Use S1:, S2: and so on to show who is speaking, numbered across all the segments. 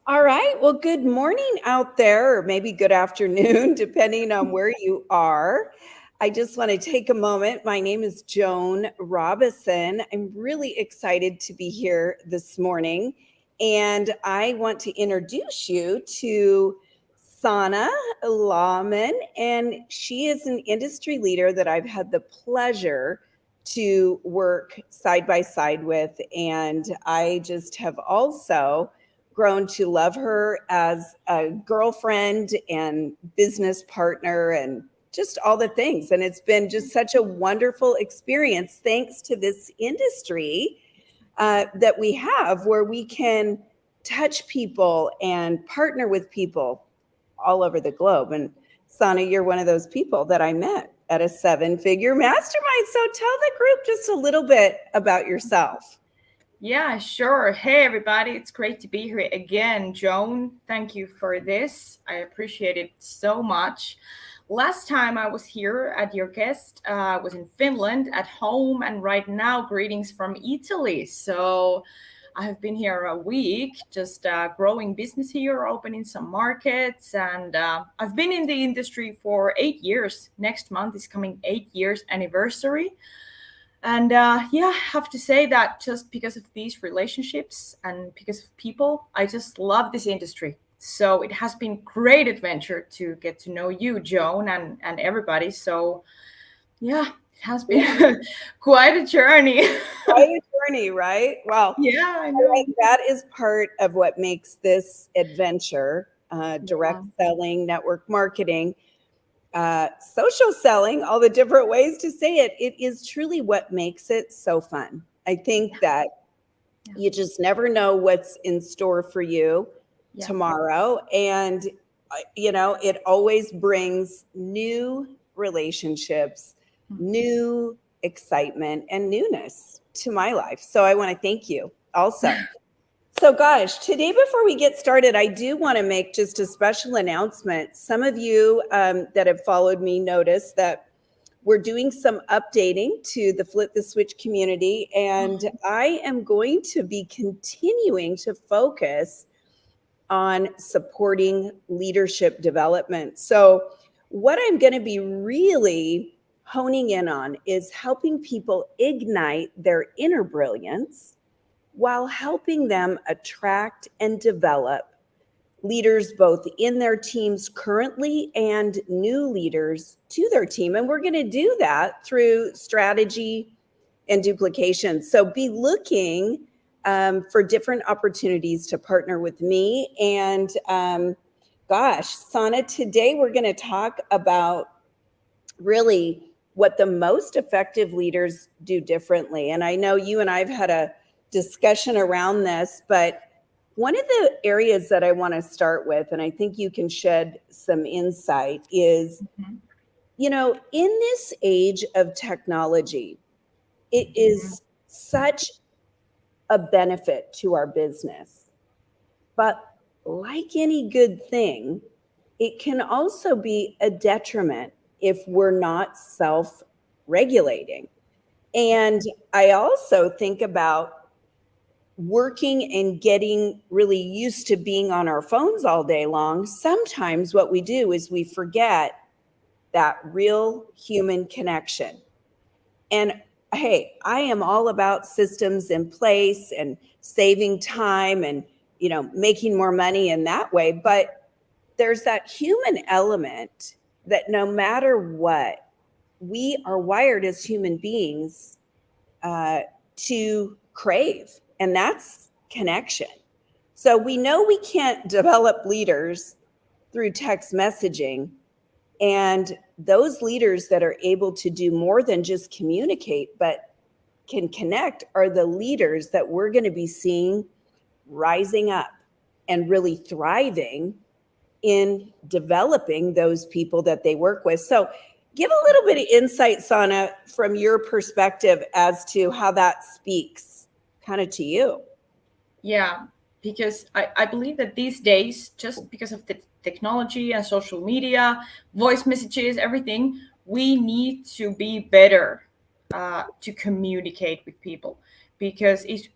S1: All right. Well, good morning out there, or maybe good afternoon, depending on where you are. I just want to take a moment. My name is Joan Robison. I'm really excited to be here this morning. And I want to introduce you to Sanna Laamanen. And she is an industry leader that I've had the pleasure to work side by side with. And I just have also grown to love her as a girlfriend and business partner and just all the things. And it's been just such a wonderful experience thanks to this industry that we have where we can touch people and partner with people all over the globe. And Sana, you're one of those people that I met at a 7-figure mastermind. So tell the group just a little bit about yourself.
S2: Yeah, sure. Hey, everybody. It's great to be here again. Joan, thank you for this. I appreciate it so much. Last time I was here at your guest was in Finland at home, and right now, greetings from Italy. So I have been here a week, just growing business here, opening some markets, and I've been in the industry for 8 years. Next month is coming 8 years anniversary. And yeah, I have to say that just because of these relationships and because of people, I just love this industry. So it has been great adventure to get to know you, Joan, and everybody. So yeah, it has been quite a journey.
S1: Quite a journey, right? Well,
S2: Yeah, I
S1: I
S2: know.
S1: think that is part of what makes this adventure direct
S2: Yeah.
S1: selling, network marketing, social selling, all the different ways to say it. It is truly what makes it so fun. I think that
S2: Yeah.
S1: you just never know what's in store for you
S2: Yeah.
S1: tomorrow. And, it always brings new relationships, new excitement, and newness to my life. So I want to thank you also. So, gosh, today, before we get started, I do want to make just a special announcement. Some of you that have followed me notice that we're doing some updating to the Flip the Switch community, and I am going to be continuing to focus on supporting leadership development. So, what I'm going to be really honing in on is helping people ignite their inner brilliance while helping them attract and develop leaders both in their teams currently and new leaders to their team. And we're going to do that through strategy and duplication. So be looking for different opportunities to partner with me. And gosh, Sana, today we're going to talk about really what the most effective leaders do differently. And I know you and I've had a discussion around this, but one of the areas that I want to start with, and I think you can shed some insight, is
S2: Mhm.
S1: in this age of technology, it
S2: Mhm.
S1: is such a benefit to our business. But like any good thing, it can also be a detriment if we're not self regulating. And I also think about working and getting really used to being on our phones all day long. Sometimes what we do is we forget that real human connection. And hey, I am all about systems in place and saving time and making more money in that way, but there's that human element that no matter what, we are wired as human beings uh, to crave, and that's connection. So we know we can't develop leaders through text messaging. And those leaders that are able to do more than just communicate, but can connect, are the leaders that we're going to be seeing rising up and really thriving in developing those people that they work with. So, give a little bit of insight, Sana, from your perspective as to how that speaks kind of to you.
S2: Yeah, because I believe that these days, just because of the technology and social media, voice messages, everything, we need to be better to communicate with people. Because if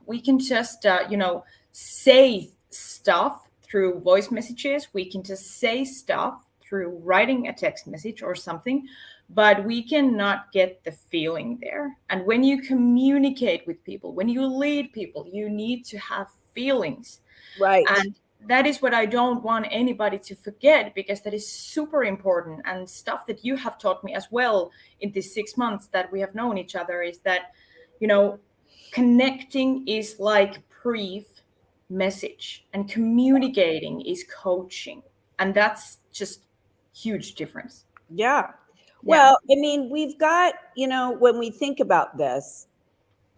S2: we can just, say stuff through voice messages. We can just say stuff through writing a text message or something, but we cannot get the feeling there. And when you communicate with people, when you lead people, you need to have feelings.
S1: Right.
S2: And that is what I don't want anybody to forget, because that is super important. And stuff that you have taught me as well in these 6 months that we have known each other is that, connecting is like brief message and communicating is coaching. And that's just huge difference.
S1: Yeah. Well, I mean, we've got, when we think about this,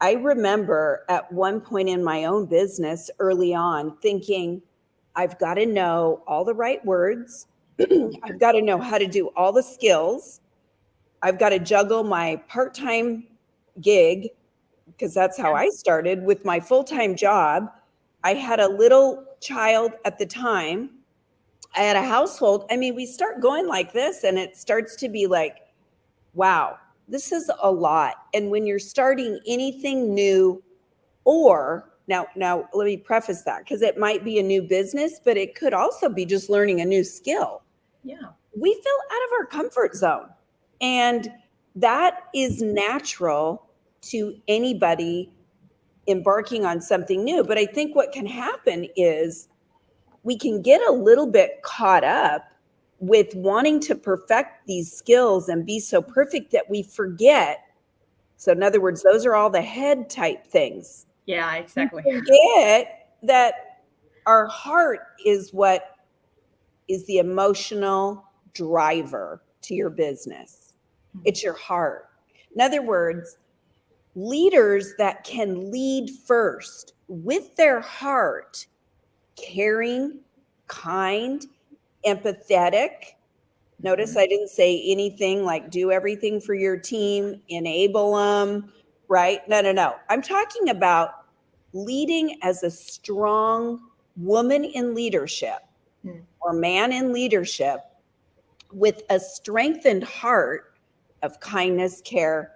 S1: I remember at one point in my own business early on thinking, I've got to know all the right words. I've got to know how to do all the skills. I've got to juggle my part-time gig, because that's how I started with my full-time job. I had a little child at the time. I had a household. I mean, we start going like this and it starts to be like, wow, this is a lot. And when you're starting anything new, or now let me preface that, because it might be a new business, but it could also be just learning a new skill.
S2: Yeah.
S1: We feel out of our comfort zone. And that is natural to anybody embarking on something new. But I think what can happen is we can get a little bit caught up with wanting to perfect these skills and be so perfect that we forget. So in other words, those are all the head type things.
S2: Yeah, exactly.
S1: We forget that our heart is what is the emotional driver to your business. It's your heart. In other words, leaders that can lead first with their heart, caring, kind, empathetic. Notice I didn't say anything like do everything for your team, enable them, right? No. I'm talking about leading as a strong woman in leadership or man in leadership with a strengthened heart of kindness, care,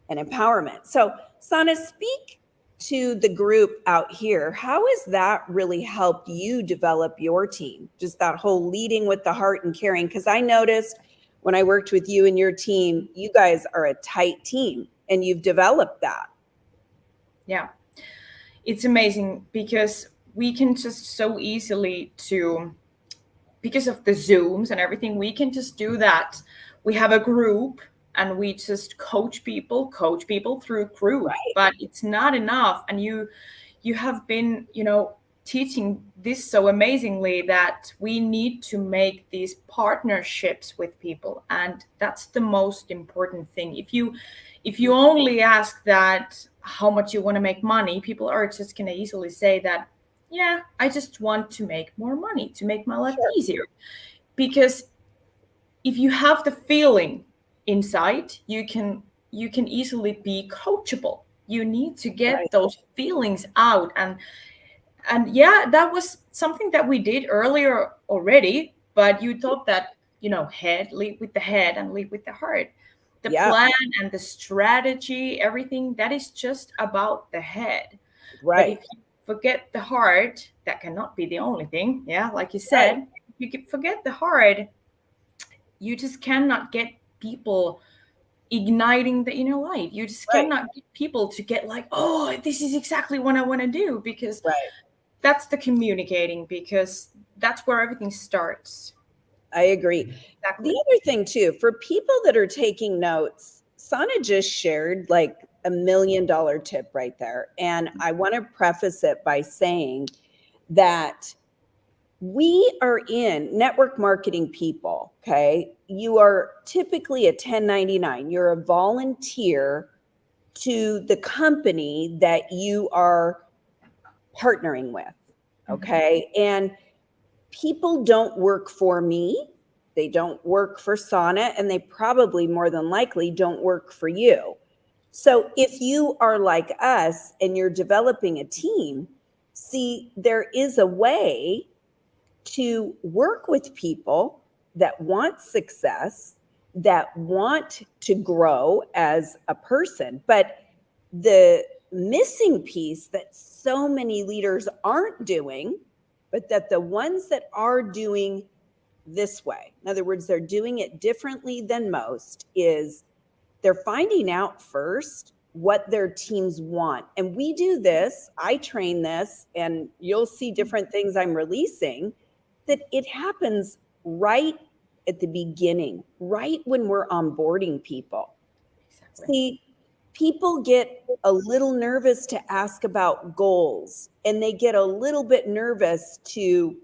S1: and empowerment. So, Sanna, speak to the group out here. How has that really helped you develop your team? Just that whole leading with the heart and caring? Because I noticed when I worked with you and your team, you guys are a tight team and you've developed that.
S2: Yeah. It's amazing because we can just so easily because of the Zooms and everything, we can just do that. We have a group and we just coach people through group, right. But it's not enough. And you have been, teaching this so amazingly that we need to make these partnerships with people. And that's the most important thing. If you only ask that how much you want to make money, people are just going to easily say that, yeah, I just want to make more money to make my life easier. Because if you have the feeling inside, you can easily be coachable. You need to get those feelings out. And yeah, that was something that we did earlier already, but you thought that, lead with the head and lead with the heart. The plan and the strategy, everything, that is just about the head. Right. But if you forget the heart, that cannot be the only thing. Yeah, like you said, if you forget the heart, you just cannot get people igniting the inner light. You just cannot get people to get like, oh, this is exactly what I want to do, because that's the communicating, because that's where everything starts.
S1: I agree. Exactly. The other thing too, for people that are taking notes, Sanna just shared like $1 million tip right there. And I want to preface it by saying that we are in network marketing people, okay? You are typically a 1099. You're a volunteer to the company that you are partnering with, okay? And people don't work for me. They don't work for Sanna, and they probably more than likely don't work for you. So if you are like us and you're developing a team, see, there is a way to work with people that want success, that want to grow as a person. But the missing piece that so many leaders aren't doing but that the ones that are doing this way, in other words, they're doing it differently than most, is they're finding out first what their teams want. And we do this, I train this, and you'll see different things I'm releasing, that it happens right at the beginning, right when we're onboarding people.
S2: Exactly.
S1: See, people get a little nervous to ask about goals, and they get a little bit nervous to,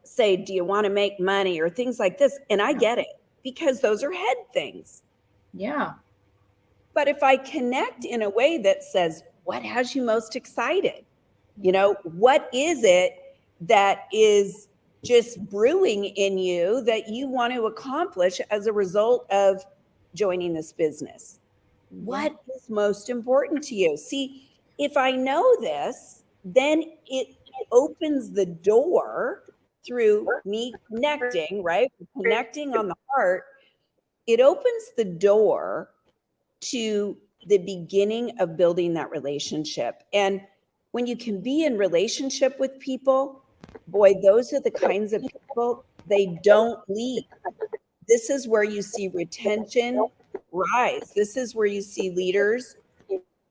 S1: say, do you want to make money or things like this? And I get it, because those are head things.
S2: Yeah.
S1: But if I connect in a way that says, what has you most excited? What is it that is just brewing in you that you want to accomplish as a result of joining this business? What is most important to you? See, if I know this, then it opens the door through me connecting, right? Connecting on the heart. It opens the door to the beginning of building that relationship. And when you can be in relationship with people, boy, those are the kinds of people, they don't leave. This is where you see retention rise. This is where you see leaders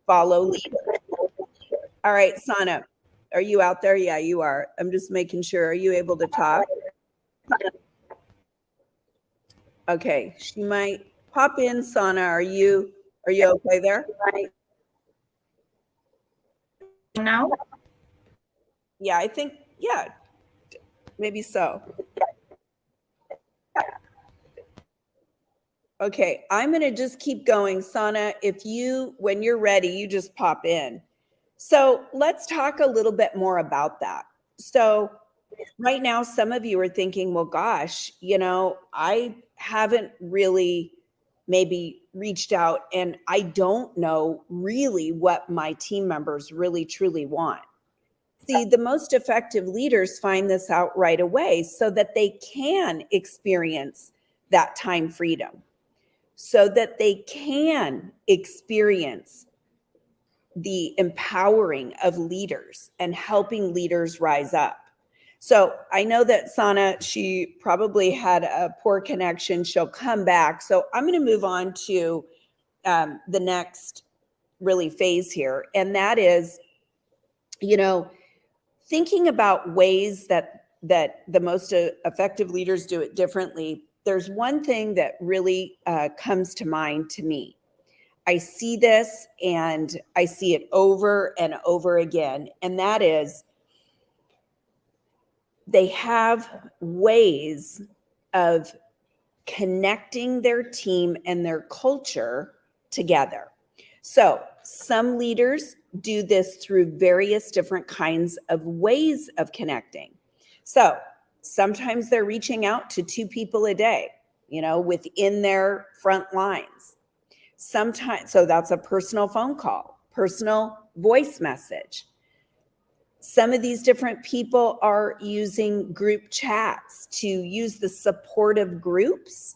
S1: follow leaders. All right, Sanna, are you out there? Yeah, you are. I'm just making sure. Are you able to talk? Okay, she might pop in. Sanna, are you okay there?
S2: Now?
S1: Yeah, I think, yeah, maybe so. Okay, I'm going to just keep going. Sanna, when you're ready, you just pop in. So let's talk a little bit more about that. So right now, some of you are thinking, well, gosh, I haven't really maybe reached out, and I don't know really what my team members really truly want. See, the most effective leaders find this out right away so that they can experience that time freedom, so that they can experience the empowering of leaders and helping leaders rise up. So I know that Sanna, she probably had a poor connection. She'll come back. So I'm going to move on to the next really phase here. And that is, thinking about ways that the most effective leaders do it differently. There's one thing that really comes to mind to me. I see this, and I see it over and over again, and that is they have ways of connecting their team and their culture together. So some leaders do this through various different kinds of ways of connecting. So sometimes they're reaching out to 2 people a day, within their front lines. Sometimes, so that's a personal phone call, personal voice message. Some of these different people are using group chats to use the support of groups,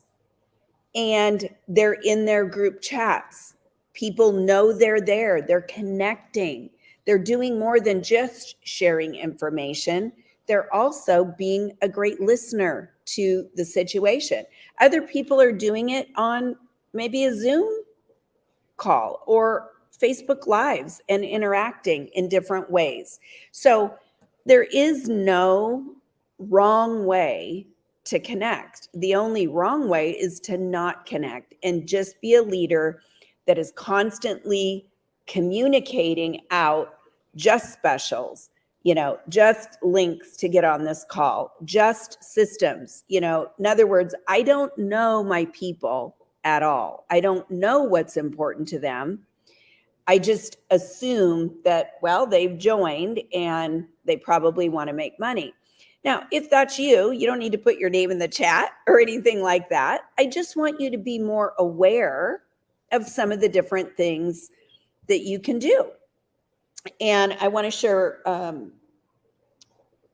S1: and they're in their group chats. People know they're there, they're connecting. They're doing more than just sharing information. They're also being a great listener to the situation. Other people are doing it on maybe a Zoom call or Facebook Lives and interacting in different ways. So there is no wrong way to connect. The only wrong way is to not connect and just be a leader that is constantly communicating out just specials, just links to get on this call, just systems. In other words, I don't know my people at all. I don't know what's important to them. I just assume that, well, they've joined and they probably want to make money. Now, if that's you, you don't need to put your name in the chat or anything like that. I just want you to be more aware of some of the different things that you can do. And I want to share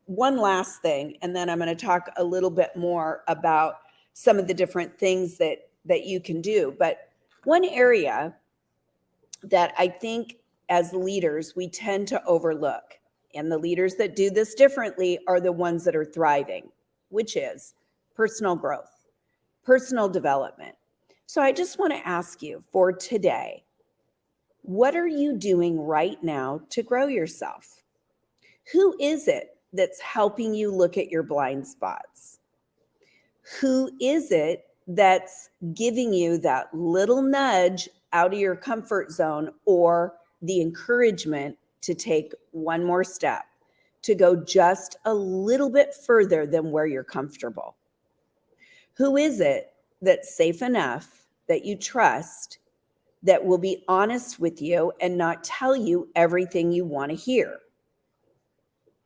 S1: one last thing, and then I'm going to talk a little bit more about some of the different things that you can do. But one area that I think as leaders we tend to overlook, And the leaders that do this differently are the ones that are thriving, which is personal growth, personal development. So I just want to ask you for today, what are you doing right now to grow yourself? Who is it that's helping you look at your blind spots? Who is it that's giving you that little nudge out of your comfort zone or the encouragement to take one more step, to go just a little bit further than where you're comfortable? Who is it that's safe enough that you trust, that will be honest with you and not tell you everything you want to hear,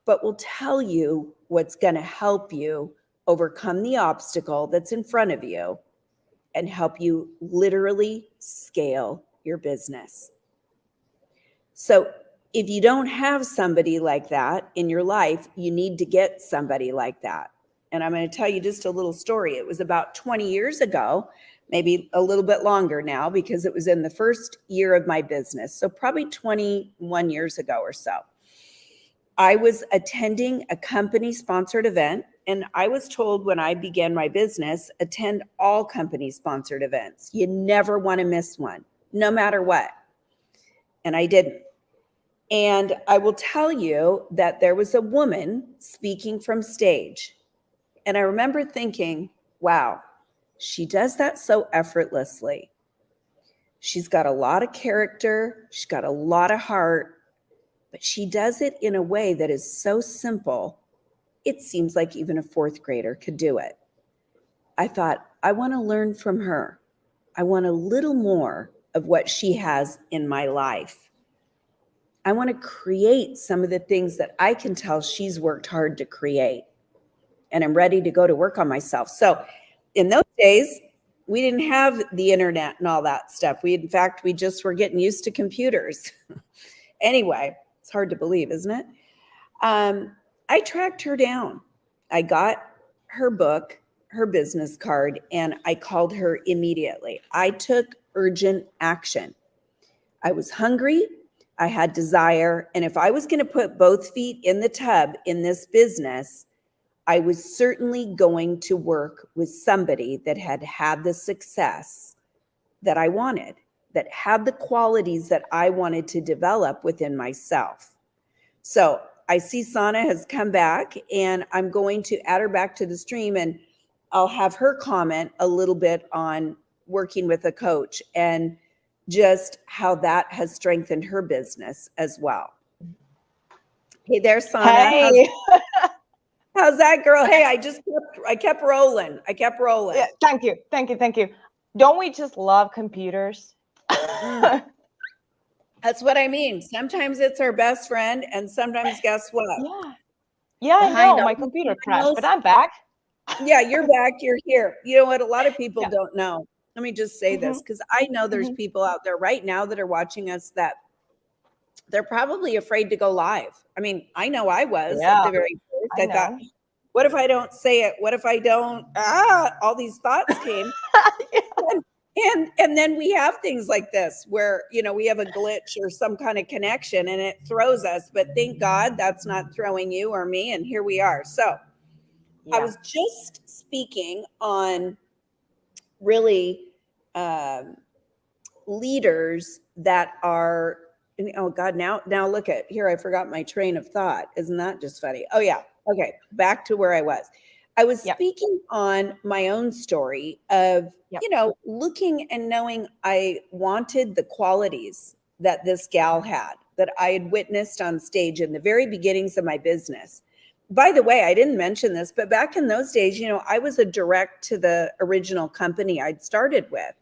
S1: but will tell you what's going to help you overcome the obstacle that's in front of you and help you literally scale your business? So if you don't have somebody like that in your life, you need to get somebody like that. And I'm going to tell you just a little story. It was about 20 years ago, maybe a little bit longer now, because it was in the first year of my business. So probably 21 years ago or so. I was attending a company-sponsored event, and I was told when I began my business, attend all company-sponsored events. You never want to miss one, no matter what. And I didn't. And I will tell you that there was a woman speaking from stage. And I remember thinking, wow, she does that so effortlessly. She's got a lot of character. She's got a lot of heart. But she does it in a way that is so simple, it seems like even a fourth grader could do it. I thought, I want to learn from her. I want a little more of what she has in my life. I want to create some of the things that I can tell she's worked hard to create. And I'm ready to go to work on myself. So in those days, we didn't have the internet and all that stuff. In fact, we just were getting used to computers. Anyway, it's hard to believe, isn't it? I tracked her down. I got her book, her business card, and I called her immediately. I took urgent action. I was hungry. I had desire. And if I was going to put both feet in the tub in this business, I was certainly going to work with somebody that had had the success that I wanted, that had the qualities that I wanted to develop within myself. So I see Sanna has come back, and I'm going to add her back to the stream, and I'll have her comment a little bit on working with a coach and just how that has strengthened her business as well. Hey there, Sanna.
S3: Hey.
S1: How's that, girl? Hey, I kept rolling.
S3: Yeah, thank you. Don't we just love computers?
S1: That's what I mean. Sometimes it's our best friend, and sometimes, guess what?
S3: Yeah, I know. My computer crashed, but I'm back.
S1: Yeah, you're back. You're here. You know what? A lot of people don't know. Let me just say this, because I know there's people out there right now that are watching us that they're probably afraid to go live. I mean, I know I was at the very first. I thought, what if I don't say it? What if I don't? All these thoughts came. And then we have things like this where, we have a glitch or some kind of connection and it throws us. But thank God that's not throwing you or me. And here we are. So I was just speaking on really leaders that are, oh God, now look at here. I forgot my train of thought. Isn't that just funny? Oh yeah. Okay. Back to where I was. I was speaking on my own story of, looking and knowing I wanted the qualities that this gal had, that I had witnessed on stage in the very beginnings of my business. By the way, I didn't mention this, but back in those days, I was a direct to the original company I'd started with.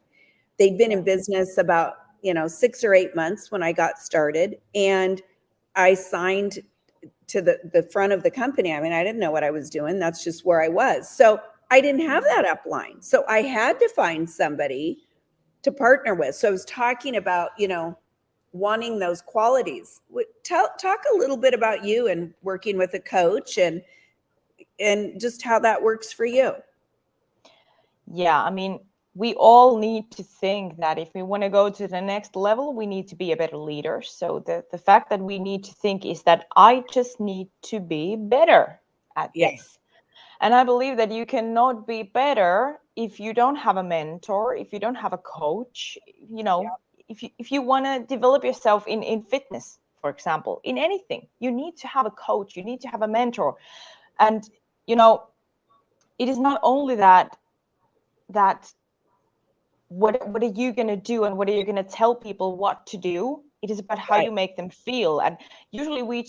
S1: They'd been in business about, 6 or 8 months when I got started, and I signed to the front of the company. I mean, I didn't know what I was doing. That's just where I was. So I didn't have that upline. So I had to find somebody to partner with. So I was talking about, wanting those qualities. Talk a little bit about you and working with a coach and just how that works for you.
S3: Yeah, I mean, we all need to think that if we want to go to the next level, we need to be a better leader. So the fact that we need to think is that I just need to be better at
S1: Yeah.
S3: this. And I believe that you cannot be better if you don't have a mentor, if you don't have a coach, you know, if you want to develop yourself in fitness, for example, in anything, you need to have a coach, you need to have a mentor. And, you know, it is not only that what are you going to do and what are you going to tell people what to do. It is about how
S1: Right.
S3: you make them feel. And usually we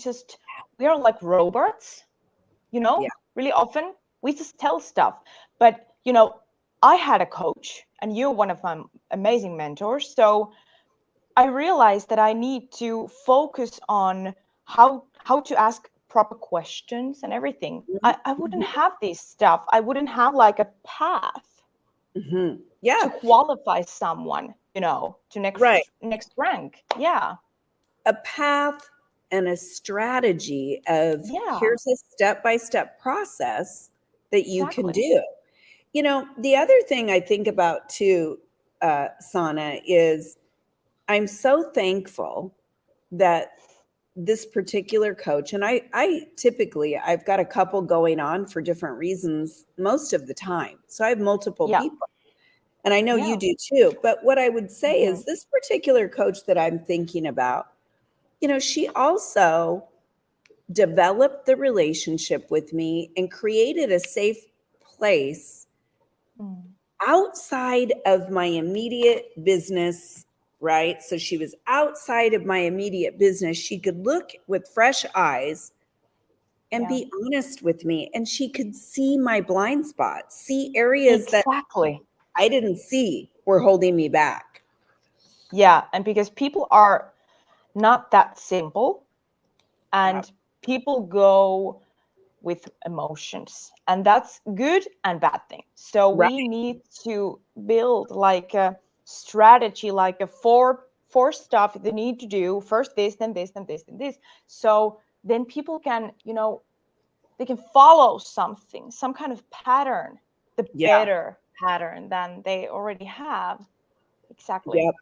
S3: are like robots, you know,
S1: Yeah.
S3: really often we just tell stuff. But, you know, I had a coach and you're one of my amazing mentors. So I realized that I need to focus on how to ask proper questions and everything. I wouldn't have this stuff. I wouldn't have like a path
S1: Mm-hmm. Yeah.
S3: to qualify someone, you know, to
S1: Right.
S3: next rank. Yeah.
S1: A path and a strategy of
S3: Yeah.
S1: here's a step-by-step process that you can
S3: Exactly.
S1: do. You know, the other thing I think about too, Sanna, is I'm so thankful that this particular coach, and I typically, I've got a couple going on for different reasons most of the time. So I have multiple
S3: Yeah.
S1: people, and I know you
S3: Yeah.
S1: do too. But what I would say
S3: Mhm.
S1: is this particular coach that I'm thinking about, you know, she also developed the relationship with me and created a safe place
S3: Mm.
S1: outside of my immediate business, right? So she was outside of my immediate business. She could look with fresh eyes and
S3: Yeah.
S1: be honest with me. And she could see my blind spots, see areas that
S3: Exactly.
S1: I didn't see were holding me back.
S3: Yeah. And because people are not that simple
S1: Yeah.
S3: and people go with emotions, and that's good and bad thing. So we
S1: Right.
S3: need to build like a strategy, like a four stuff they need to do first, this, then this, then this, then this. So then people can, you know, they can follow something, some kind of pattern, the
S1: Yeah.
S3: better pattern than they already have. Exactly.
S1: Yep.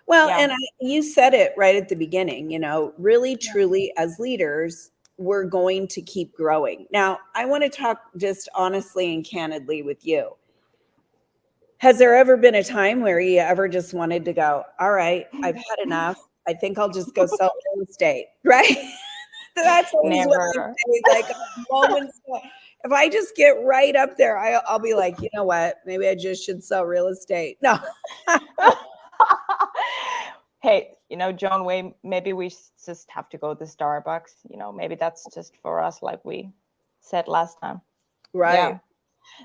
S1: Well,
S3: Yeah.
S1: and you said it right at the beginning, you know, really,
S3: Yeah.
S1: truly, as leaders, we're going to keep growing. Now, I want to talk just honestly and candidly with you. Has there ever been a time where you ever just wanted to go, all right, I've had enough. I think I'll just go sell real estate, right? That's always what I
S3: Never.
S1: say, like a moment's if I just get right up there, I'll be like, you know what? Maybe I just should sell real estate. No.
S3: Hey, you know, John, maybe we just have to go to Starbucks. You know, maybe that's just for us, like we said last time.
S1: Right.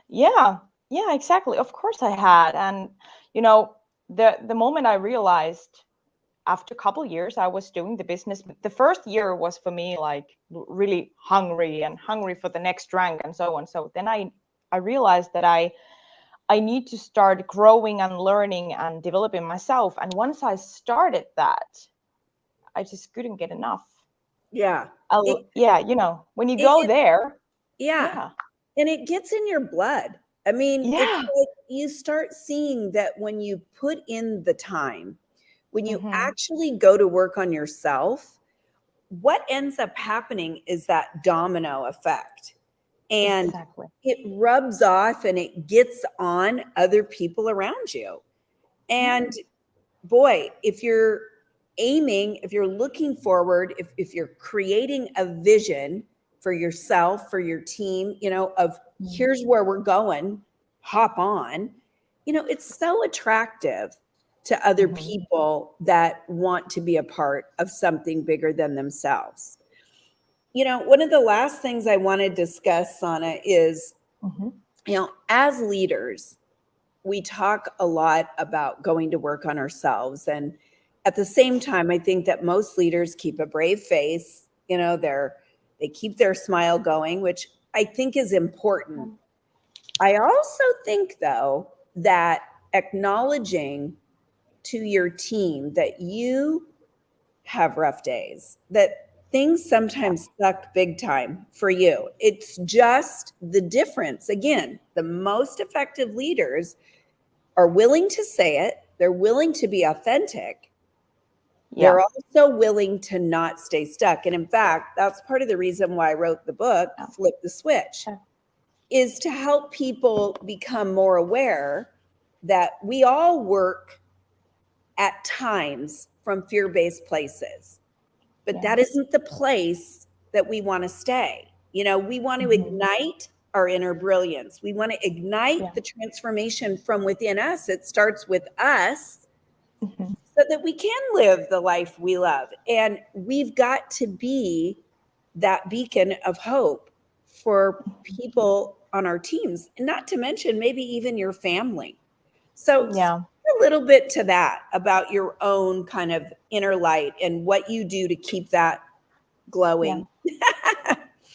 S3: Yeah. Yeah. Yeah, exactly. Of course I had. And, you know, the moment I realized after a couple years I was doing the business, the first year was for me like really hungry for the next rank and so on. So then I realized that I need to start growing and learning and developing myself. And once I started that, I just couldn't get enough.
S1: Yeah. It,
S3: Yeah, you know, when you go
S1: it,
S3: there,
S1: yeah.
S3: yeah,
S1: And it gets in your blood. I mean, it's
S3: yeah,
S1: like you start seeing that when you put in the time, when you
S3: hmm,
S1: actually go to work on yourself, what ends up happening is that domino effect. And
S3: exactly.
S1: it rubs off and it gets on other people around you.
S3: Yeah,
S1: And boy, if you're aiming, if you're looking forward, if you're creating a vision for yourself, for your team, you know, of
S3: mm,
S1: here's where we're going, hop on, you know, it's so attractive to other
S3: hmm,
S1: people that want to be a part of something bigger than themselves. You know, one of the last things I want to discuss, Sana, is,
S3: hmm,
S1: you know, as leaders, we talk a lot about going to work on ourselves. And at the same time, I think that most leaders keep a brave face. You know, they keep their smile going, which I think is important. I also think, though, that acknowledging to your team that you have rough days, that things
S3: yeah,
S1: sometimes suck big time for you. It's just the difference. Again, the most effective leaders are willing to say it, they're willing to be authentic,
S3: Yeah.
S1: they're also willing to not stay stuck. And in fact, that's part of the reason why I wrote the book, Flip the Switch, is to help people become more aware that we all work at times from fear-based places, but that isn't the place that we want to stay. You know, we want to ignite our inner brilliance. We want to ignite the transformation from within us. It starts with us so that we can live the life we love. And we've got to be that beacon of hope for people on our teams, and not to mention maybe even your family. So a little bit to that about your own kind of inner light and what you do to keep that glowing.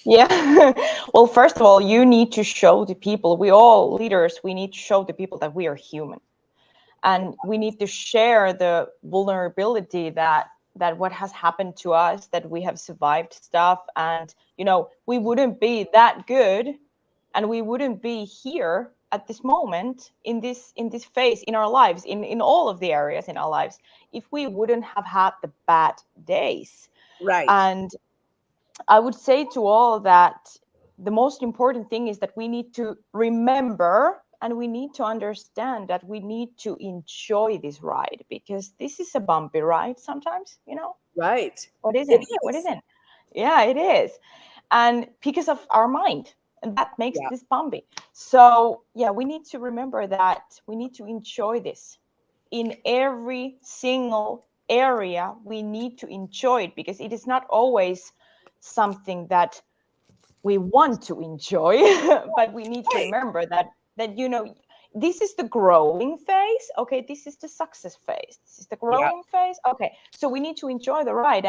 S3: Yeah. Well, first of all, you need to show the people, we all leaders, we need to show the people that we are human. And we need to share the vulnerability that what has happened to us, that we have survived stuff. And, you know, we wouldn't be that good and we wouldn't be here at this moment in this phase in our lives, in all of the areas in our lives, if we wouldn't have had the bad days.
S1: Right.
S3: And I would say to all that the most important thing is that we need to remember and we need to understand that we need to enjoy this ride, because this is a bumpy ride sometimes, you know?
S1: Right.
S3: What isn't? What isn't? Yeah, it is. And because of our mind, and that makes this bumpy. So yeah, we need to remember that we need to enjoy this in every single area. We need to enjoy it, because it is not always something that we want to enjoy, but we need to remember that you know, this is the growing phase. Okay, this is the success phase. This is the growing phase. Okay, so we need to enjoy the ride.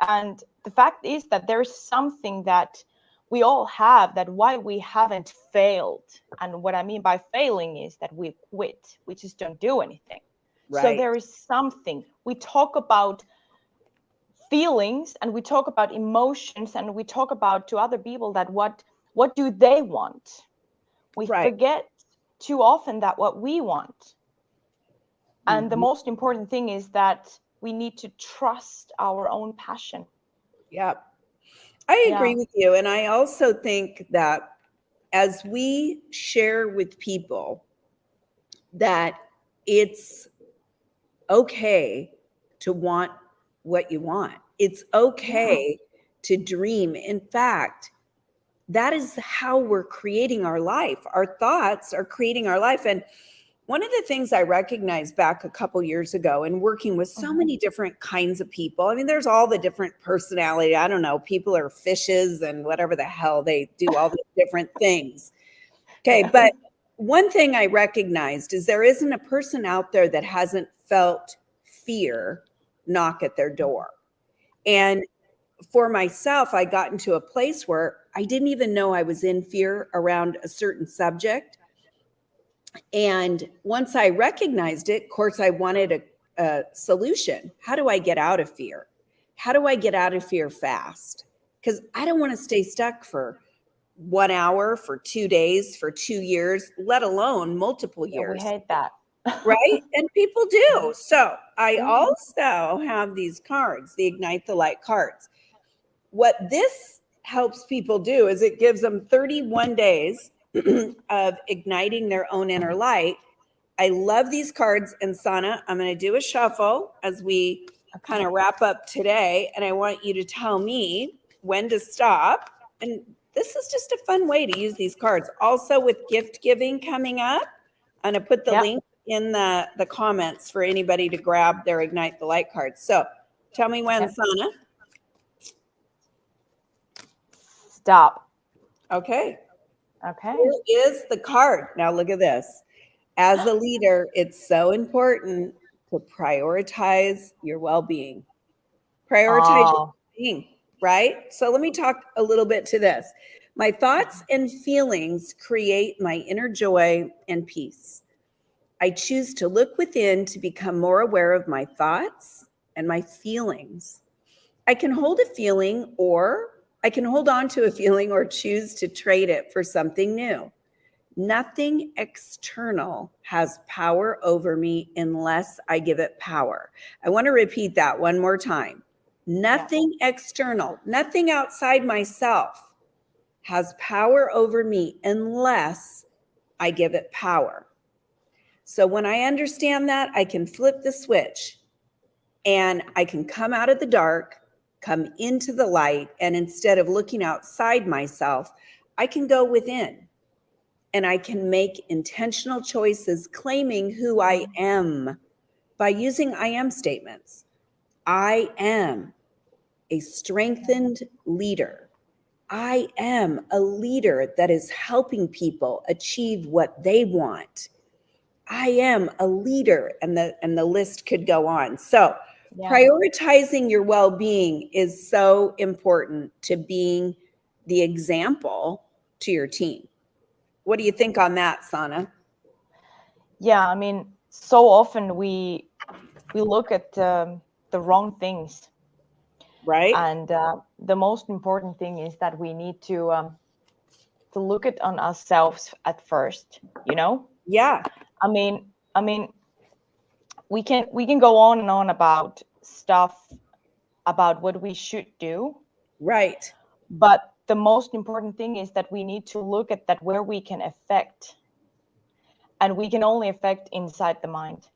S3: And the fact is that there's something that we all have, that why we haven't failed. And what I mean by failing is that we quit. We just don't do anything. Right. So there is something. We talk about feelings and we talk about emotions and we talk about to other people that what do they want. We forget too often that what we want. And the most important thing is that we need to trust our own passion.
S1: Yep. I agree with you. And I also think that as we share with people that it's okay to want what you want, it's okay to dream. In fact, that is how we're creating our life. Our thoughts are creating our life. And one of the things I recognized back a couple years ago in working with so many different kinds of people, I mean, there's all the different personality. I don't know, people are fishes and whatever the hell, they do all these different things. Okay, but one thing I recognized is there isn't a person out there that hasn't felt fear knock at their door. And for myself, I got into a place where I didn't even know I was in fear around a certain subject. And once I recognized it, of course, I wanted a solution. How do I get out of fear? How do I get out of fear fast? Because I don't want to stay stuck for 1 hour, for 2 days, for 2 years, let alone multiple years.
S3: We hate that.
S1: Right? And people do. So I also have these cards, the Ignite the Light cards. What this helps people do is it gives them 31 days of igniting their own inner light. I love these cards. And Sanna, I'm going to do a shuffle as we kind of wrap up today. And I want you to tell me when to stop. And this is just a fun way to use these cards. Also with gift giving coming up, I'm going to put the link in the comments for anybody to grab their Ignite the Light cards. So tell me when, Sanna.
S3: Stop.
S1: Okay.
S3: Okay.
S1: Here is the card. Now look at this. As a leader, it's so important to prioritize your well-being. Prioritize your well-being, right? So let me talk a little bit to this. My thoughts and feelings create my inner joy and peace. I choose to look within to become more aware of my thoughts and my feelings. I can hold a feeling, or I can hold on to a feeling or choose to trade it for something new. Nothing external has power over me unless I give it power. I want to repeat that one more time. Nothing external, nothing outside myself has power over me unless I give it power. So when I understand that, I can flip the switch and I can come out of the dark, come into the light, and instead of looking outside myself, I can go within. And I can make intentional choices claiming who I am by using I am statements. I am a strengthened leader. I am a leader that is helping people achieve what they want. I am a leader, and the list could go on. So prioritizing your well-being is so important to being the example to your team. What do you think on that, Sanna?
S3: Yeah, I mean, so often we look at the wrong things,
S1: Right?
S3: and the most important thing is that we need to look at on ourselves at first.
S1: Yeah.
S3: I mean, we can go on and on about stuff about what we should do,
S1: Right.
S3: but the most important thing is that we need to look at that where we can affect, and we can only affect inside the mind.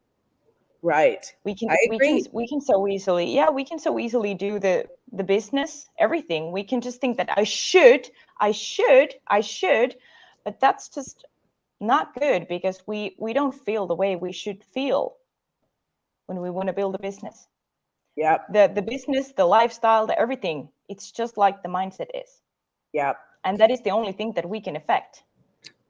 S1: Right.
S3: We can
S1: I
S3: we can
S1: agree.
S3: we can so easily do the business, everything. We can just think that I should, but that's just not good, because we don't feel the way we should feel when we want to build a business.
S1: Yep.
S3: The business, the lifestyle, the everything, it's just like the mindset is.
S1: Yep.
S3: And that is the only thing that we can affect.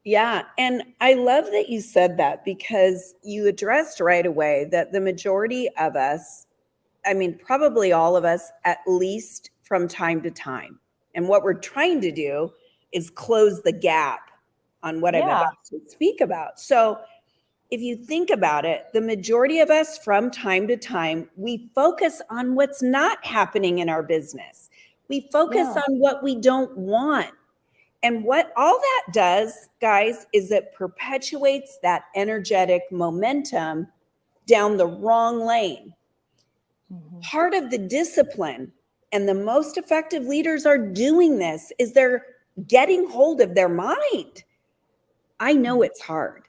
S1: Yeah. And I love that you said that, because you addressed right away that the majority of us, I mean, probably all of us, at least from time to time. And what we're trying to do is close the gap on what I'm about to speak about. So if you think about it, the majority of us from time to time, we focus on what's not happening in our business. We focus on what we don't want. And what all that does, guys, is it perpetuates that energetic momentum down the wrong lane. Part of the discipline, and the most effective leaders are doing this, is they're getting hold of their mind. I know it's hard.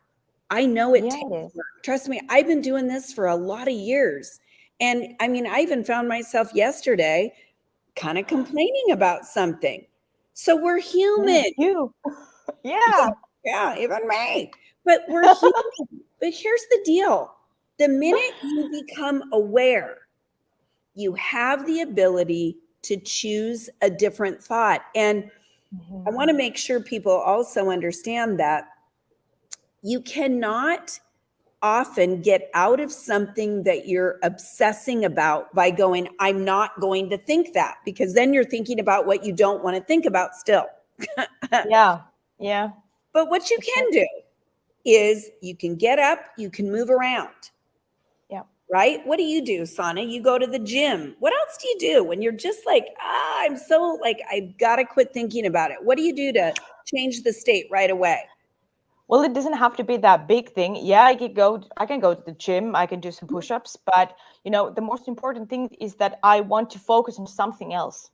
S1: I know it takes work. Trust me, I've been doing this for a lot of years. And I mean, I even found myself yesterday kind of complaining about something. So we're human.
S3: Yeah.
S1: Yeah, even me. But we're human. But here's the deal. The minute you become aware, you have the ability to choose a different thought. And I want to make sure people also understand that you cannot often get out of something that you're obsessing about by going, I'm not going to think that, because then you're thinking about what you don't want to think about still.
S3: Yeah.
S1: But what you can do is you can get up, you can move around.
S3: Yeah.
S1: Right? What do you do, Sanna? You go to the gym. What else do you do when you're just like, I'm so like, I've got to quit thinking about it? What do you do to change the state right away?
S3: Well, it doesn't have to be that big thing. Yeah, I can go to the gym, I can do some push-ups, but the most important thing is that I want to focus on something else.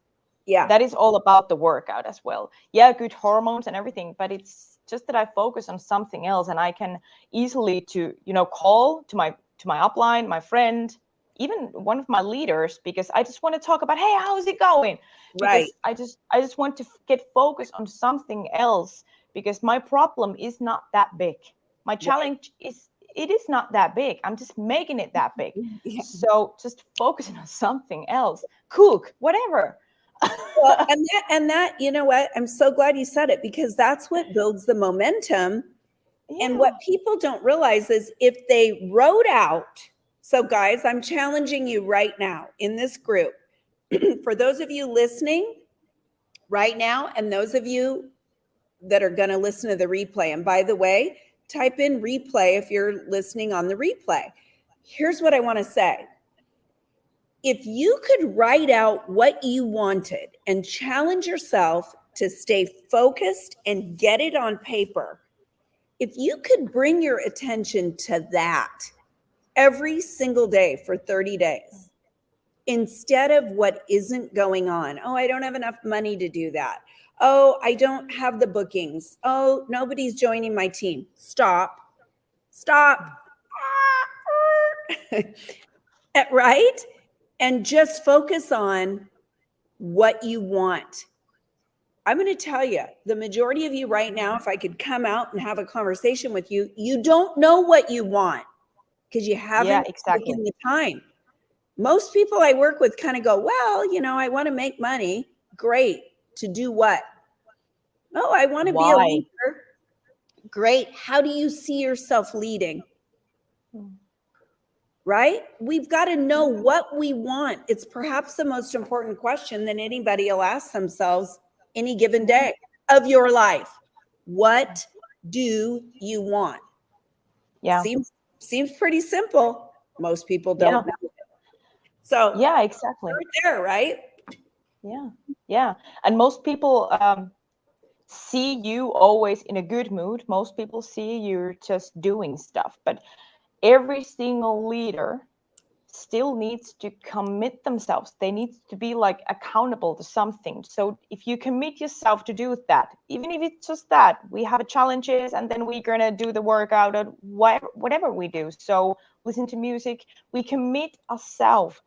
S1: Yeah.
S3: That is all about the workout as well. Yeah, good hormones and everything, but it's just that I focus on something else, and I can easily call to my upline, my friend, even one of my leaders, because I just want to talk about, hey, how's it going? Because I just want to get focused on something else, because my problem is not that big. My challenge is not that big. I'm just making it that big. Yeah. So just focusing on something else. Cook, whatever.
S1: Well, and that, you know what? I'm so glad you said it, because that's what builds the momentum. Yeah. And what people don't realize is if they wrote out, so guys, I'm challenging you right now in this group, for those of you listening right now, and those of you that are going to listen to the replay. And by the way, type in replay if you're listening on the replay. Here's what I want to say. If you could write out what you wanted and challenge yourself to stay focused and get it on paper, if you could bring your attention to that every single day for 30 days, instead of what isn't going on. Oh, I don't have enough money to do that. Oh, I don't have the bookings. Oh, nobody's joining my team. Stop. Right? And just focus on what you want. I'm going to tell you, the majority of you right now, if I could come out and have a conversation with you, you don't know what you want because you haven't taken the time. Most people I work with kind of go, well, I want to make money. Great. To do what? Oh, I want to be a leader. Great. How do you see yourself leading? Right? We've got to know what we want. It's perhaps the most important question that anybody will ask themselves any given day of your life. What do you want?
S3: Yeah.
S1: Seems pretty simple. Most people don't know it. So
S3: yeah, exactly.
S1: Right there, right?
S3: Yeah. And most people see you always in a good mood. Most people see you just doing stuff, but every single leader still needs to commit themselves. They need to be like accountable to something. So if you commit yourself to do that, even if it's just that, we have challenges and then we're gonna do the workout or whatever we do. So listen to music. We commit ourselves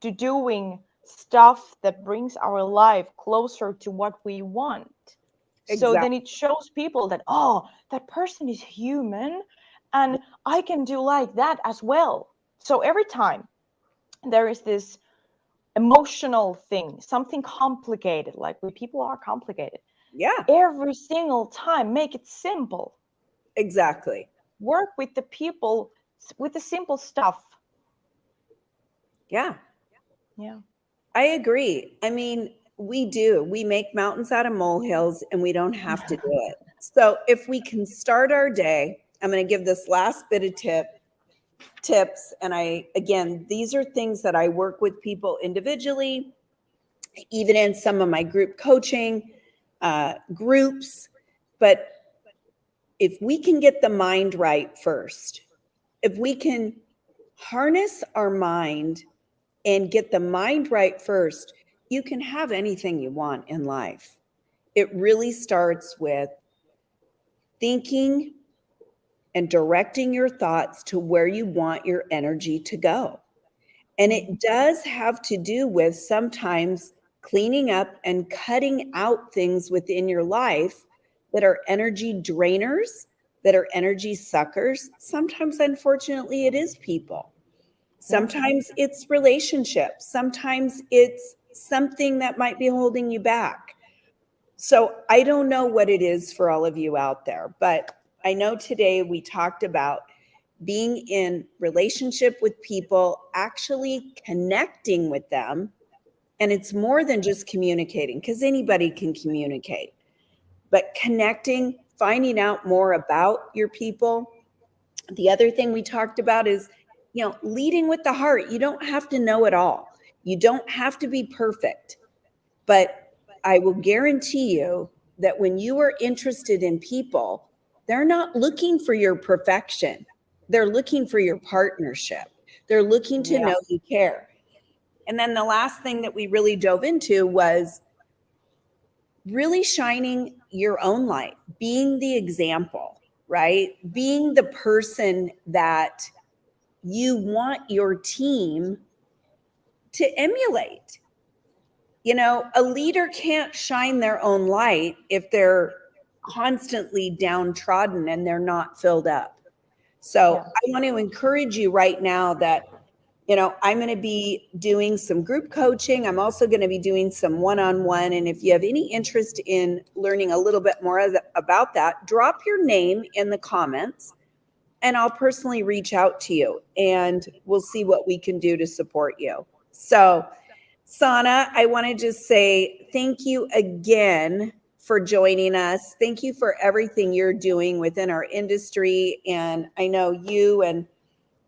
S3: to doing stuff that brings our life closer to what we want. So then it shows people that, oh, that person is human and I can do like that as well. So every time there is this emotional thing, something complicated, like we people are complicated.
S1: Yeah.
S3: Every single time, make it simple.
S1: Exactly.
S3: Work with the people with the simple stuff.
S1: Yeah.
S3: Yeah.
S1: I agree. I mean, we do. We make mountains out of molehills and we don't have to do it. So if we can start our day, I'm going to give this last bit of tips. And again, these are things that I work with people individually, even in some of my group coaching groups. But if we can get the mind right first, if we can harness our mind and get the mind right first, you can have anything you want in life. It really starts with thinking and directing your thoughts to where you want your energy to go. And it does have to do with sometimes cleaning up and cutting out things within your life that are energy drainers, that are energy suckers. Sometimes, unfortunately, it is people. Sometimes it's relationships. Sometimes it's something that might be holding you back. So I don't know what it is for all of you out there, but I know today we talked about being in relationship with people, actually connecting with them. And it's more than just communicating, because anybody can communicate, but connecting, finding out more about your people. The other thing we talked about is, leading with the heart. You don't have to know it all. You don't have to be perfect. But I will guarantee you that when you are interested in people, they're not looking for your perfection. They're looking for your partnership. They're looking to know you care. And then the last thing that we really dove into was really shining your own light, being the example, right? Being the person that you want your team to emulate. A leader can't shine their own light if they're constantly downtrodden and they're not filled up. So I want to encourage you right now that, I'm going to be doing some group coaching. I'm also going to be doing some one-on-one. And if you have any interest in learning a little bit more about that, drop your name in the comments and I'll personally reach out to you and we'll see what we can do to support you. So Sanna, I want to just say thank you again for joining us. Thank you for everything you're doing within our industry. And I know you and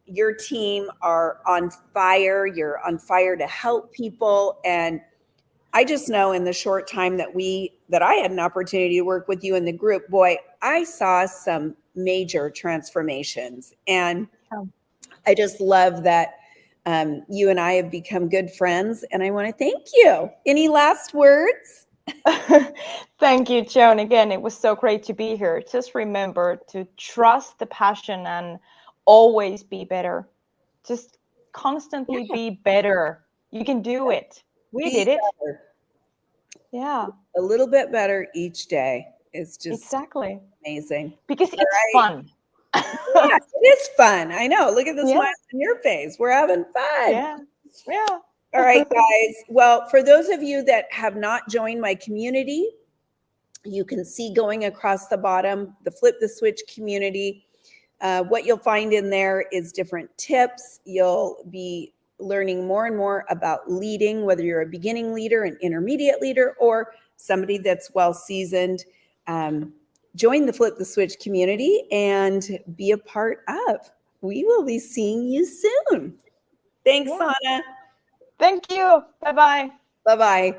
S1: your team are on fire. You're on fire to help people. And I just know in the short time that I had an opportunity to work with you in the group, boy, I saw some major transformations. And I just love that you and I have become good friends. And I want to thank you. Any last words?
S3: Thank you, Joan. Again, it was so great to be here. Just remember to trust the passion and always be better. Just constantly be better. You can do it. We did it.
S1: Better.
S3: Yeah.
S1: A little bit better each day is just
S3: exactly
S1: amazing.
S3: because it's fun.
S1: Yeah, it is fun. I know. Look at the smile on your face. We're having fun.
S3: Yeah.
S1: All right, guys. Well, for those of you that have not joined my community, you can see going across the bottom, the Flip the Switch community. What you'll find in there is different tips. You'll be learning more and more about leading, whether you're a beginning leader, an intermediate leader, or somebody that's well seasoned. Join the Flip the Switch community and be a part of. We will be seeing you soon. Thanks, Sanna.
S3: Thank you. Bye-bye.
S1: Bye-bye.